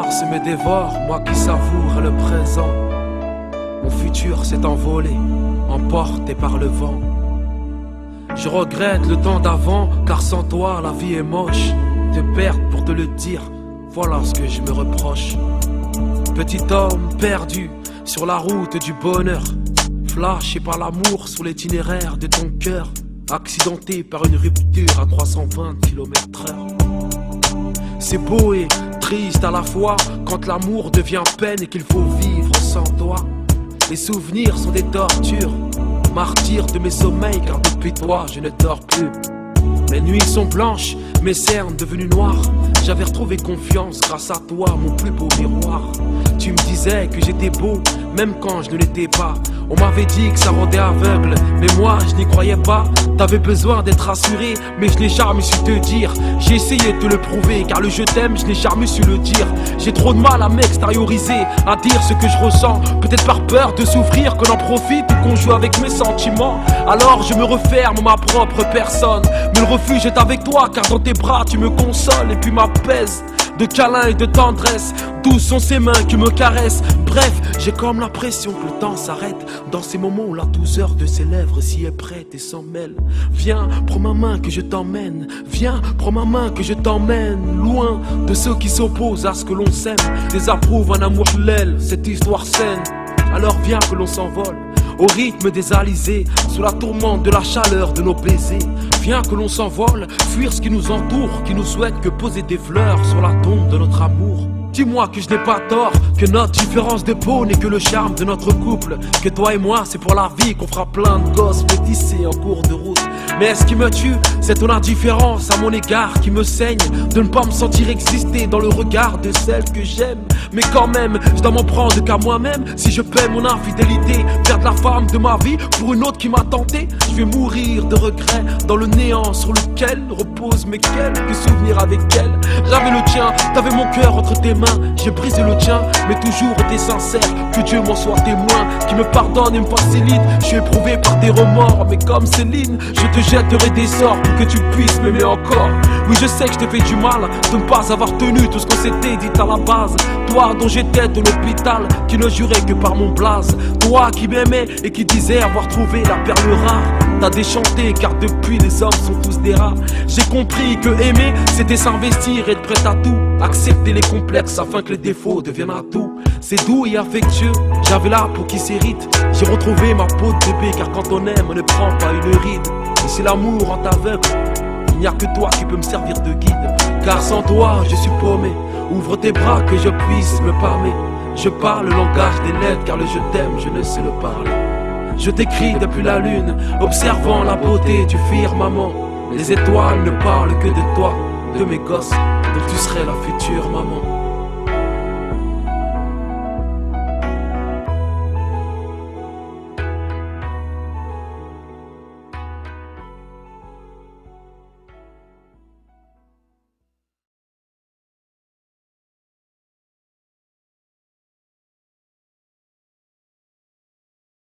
force me dévore, moi qui savoure le présent. Mon futur s'est envolé, emporté par le vent. Je regrette le temps d'avant, car sans toi la vie est moche. Te perdre pour te le dire, voilà ce que je me reproche. Petit homme perdu sur la route du bonheur, flashé par l'amour sur l'itinéraire de ton cœur, accidenté par une rupture à 320 km/h. C'est beau et triste à la fois quand l'amour devient peine et qu'il faut vivre sans toi. Les souvenirs sont des tortures, martyr de mes sommeils car depuis toi je ne dors plus. Mes nuits sont blanches, mes cernes devenues noires. J'avais retrouvé confiance grâce à toi, mon plus beau miroir. Tu me disais que j'étais beau, même quand je ne l'étais pas. On m'avait dit que ça rendait aveugle, mais moi je n'y croyais pas. T'avais besoin d'être rassuré, mais je n'ai jamais su te dire. J'ai essayé de te le prouver, car le je t'aime, je n'ai jamais su le dire. J'ai trop de mal à m'extérioriser, à dire ce que je ressens. Peut-être par peur de souffrir, qu'on en profite ou qu'on joue avec mes sentiments. Alors je me referme ma propre personne, mais le refuge est avec toi, car dans tes bras tu me consoles et puis m'apaises. De câlins et de tendresse, douces sont ces mains qui me caressent. Bref, j'ai comme l'impression que le temps s'arrête dans ces moments où la douceur de ses lèvres s'y est prête et s'en mêle. Viens, prends ma main que je t'emmène. Viens, prends ma main que je t'emmène. Loin de ceux qui s'opposent à ce que l'on s'aime, désapprouvent un amour l'aile, cette histoire saine. Alors viens que l'on s'envole au rythme des alizés, sous la tourmente de la chaleur de nos baisers. Viens que l'on s'envole, fuir ce qui nous entoure, qui nous souhaite que poser des fleurs sur la tombe de notre amour. Dis-moi que je n'ai pas tort, que notre différence de peau n'est que le charme de notre couple, que toi et moi c'est pour la vie qu'on fera plein de gosses métissés en cours de route. Mais ce qui me tue, c'est ton indifférence à mon égard qui me saigne, de ne pas me sentir exister dans le regard de celle que j'aime. Mais quand même, je dois m'en prendre qu'à moi-même. Si je paie mon infidélité, perdre la femme de ma vie pour une autre qui m'a tenté, je vais mourir de regret dans le néant sur lequel reposent mes quelques souvenirs avec elle. J'avais le tien, t'avais mon cœur entre tes mains, j'ai brisé le tien, mais toujours été sincère. Que Dieu m'en soit témoin, qui me pardonne et me facilite. Je suis éprouvé par des remords, mais comme Céline, je te jetterai des sorts pour que tu puisses m'aimer encore. Oui, je sais que je t'ai fait du mal de ne pas avoir tenu tout ce qu'on s'était dit à la base. Toi dont j'étais de l'hôpital, qui ne jurait que par mon blaze. Toi qui m'aimais et qui disais avoir trouvé la perle rare. T'as déchanté car depuis les hommes sont tous des rats. J'ai compris que aimer c'était s'investir, être prêt à tout, accepter les complexes afin que les défauts deviennent un tout. C'est doux et affectueux, j'avais la peau qui s'irrite. J'ai retrouvé ma peau de bébé car quand on aime on ne prend pas une ride. Et si l'amour rend aveugle, il n'y a que toi qui peux me servir de guide. Car sans toi je suis paumé, ouvre tes bras que je puisse me parler. Je parle le langage des lettres car le je t'aime je ne sais le parler. Je t'écris depuis la lune, observant la beauté du firmament. Les étoiles ne parlent que de toi, de mes gosses, dont tu serais la future maman.